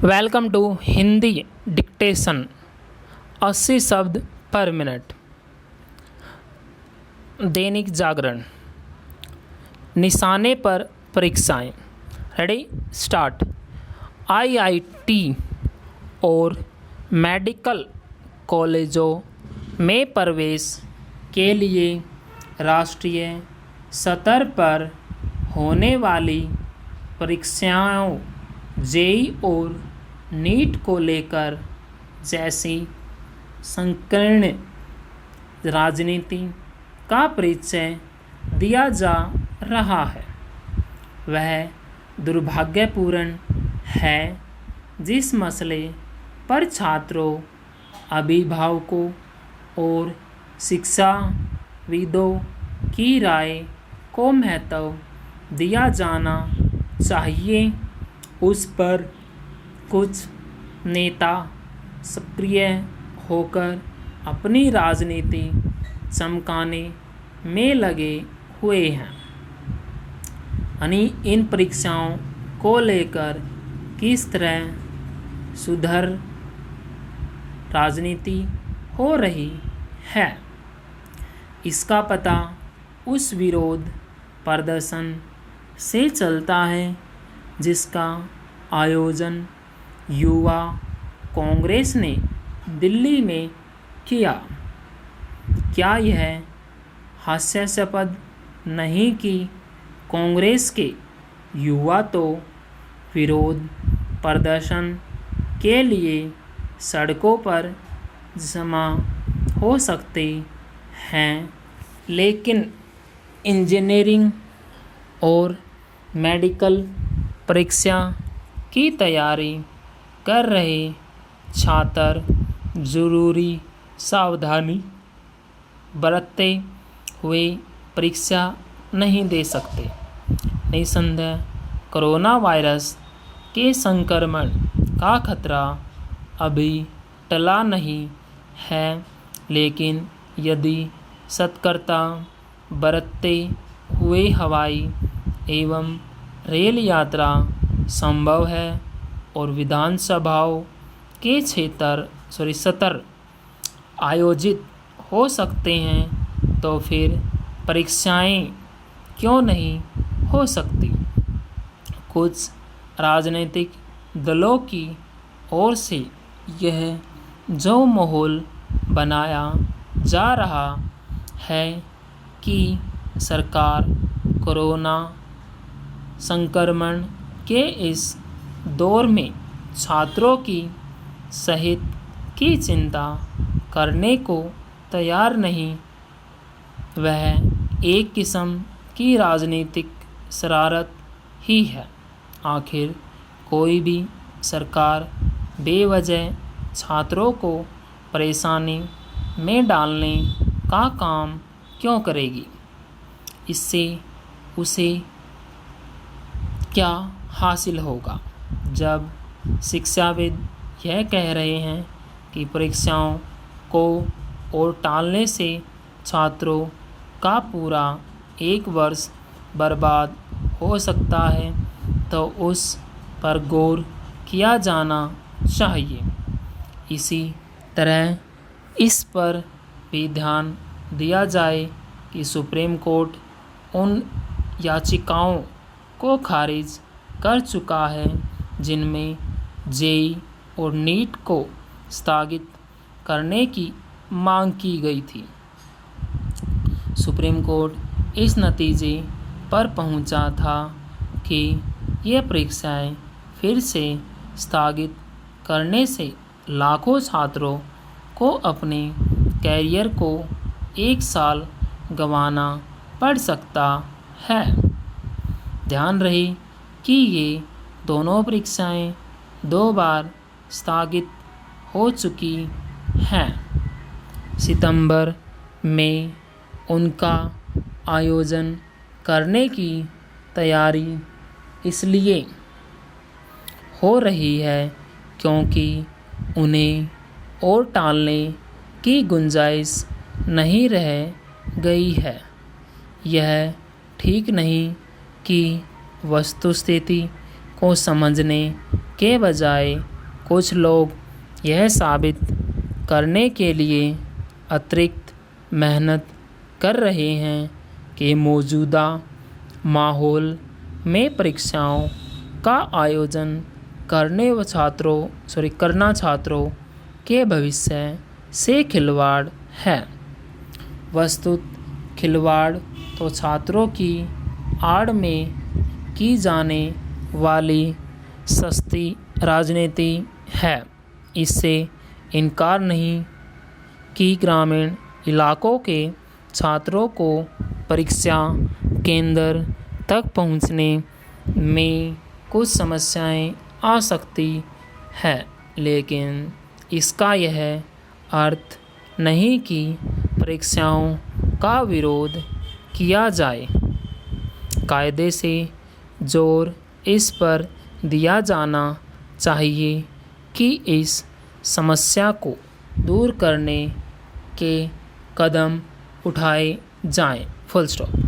Welcome to Hindi dictation 80 शब्द पर minute. Dainik Jagran. निशाने पर परीक्षाएं। Ready start. आईआईटी और मेडिकल कॉलेजों में प्रवेश के लिए राष्ट्रीय स्तर पर होने वाली परीक्षाओं जेईई और नीट को लेकर जैसी संकीर्ण राजनीति का परिचय दिया जा रहा है वह दुर्भाग्यपूर्ण है। जिस मसले पर छात्रों, अभिभावकों और शिक्षाविदों की राय को महत्व दिया जाना चाहिए, उस पर कुछ नेता सक्रिय होकर अपनी राजनीति चमकाने में लगे हुए हैं। इन परीक्षाओं को लेकर किस तरह सुधर राजनीति हो रही है, इसका पता उस विरोध प्रदर्शन से चलता है जिसका आयोजन युवा कांग्रेस ने दिल्ली में किया। क्या यह हास्यास्पद नहीं कि कांग्रेस के युवा तो विरोध प्रदर्शन के लिए सड़कों पर जमा हो सकते हैं, लेकिन इंजीनियरिंग और मेडिकल परीक्षा की तैयारी कर रहे छात्र जरूरी सावधानी बरतते हुए परीक्षा नहीं दे सकते। निसंदेह कोरोना वायरस के संक्रमण का खतरा अभी टला नहीं है, लेकिन यदि सतर्कता बरतते हुए हवाई एवं रेल यात्रा संभव है और विधानसभाओं के सत्र आयोजित हो सकते हैं, तो फिर परीक्षाएं क्यों नहीं हो सकती। कुछ राजनीतिक दलों की ओर से यह जो माहौल बनाया जा रहा है कि सरकार कोरोना संक्रमण के इस दौर में छात्रों की सेहत की चिंता करने को तैयार नहीं, वह एक किस्म की राजनीतिक शरारत ही है। आखिर कोई भी सरकार बेवजह छात्रों को परेशानी में डालने का काम क्यों करेगी। इससे उसे क्या हासिल होगा। जब शिक्षाविद यह कह रहे हैं कि परीक्षाओं को और टालने से छात्रों का पूरा एक वर्ष बर्बाद हो सकता है, तो उस पर गौर किया जाना चाहिए। इसी तरह इस पर भी ध्यान दिया जाए कि सुप्रीम कोर्ट उन याचिकाओं को खारिज कर चुका है जिनमें जेईई और नीट को स्थगित करने की मांग की गई थी। सुप्रीम कोर्ट इस नतीजे पर पहुंचा था कि ये परीक्षाएं फिर से स्थगित करने से लाखों छात्रों को अपने कैरियर को एक साल गंवाना पड़ सकता है। ध्यान रहे कि ये दोनों परीक्षाएं 2 बार स्थगित हो चुकी हैं। सितंबर में उनका आयोजन करने की तैयारी इसलिए हो रही है क्योंकि उन्हें और टालने की गुंजाइश नहीं रह गई है। यह ठीक नहीं कि वस्तुस्थिति को समझने के बजाय कुछ लोग यह साबित करने के लिए अतिरिक्त मेहनत कर रहे हैं कि मौजूदा माहौल में परीक्षाओं का आयोजन करना छात्रों के भविष्य से खिलवाड़ है। वस्तुत खिलवाड़ तो छात्रों की आड़ में की जाने वाली सस्ती राजनीति है। इससे इनकार नहीं कि ग्रामीण इलाकों के छात्रों को परीक्षा केंद्र तक पहुंचने में कुछ समस्याएं आ सकती है, लेकिन इसका यह अर्थ नहीं कि परीक्षाओं का विरोध किया जाए। कायदे से जोर इस पर दिया जाना चाहिए कि इस समस्या को दूर करने के कदम उठाए जाएं। Full stop.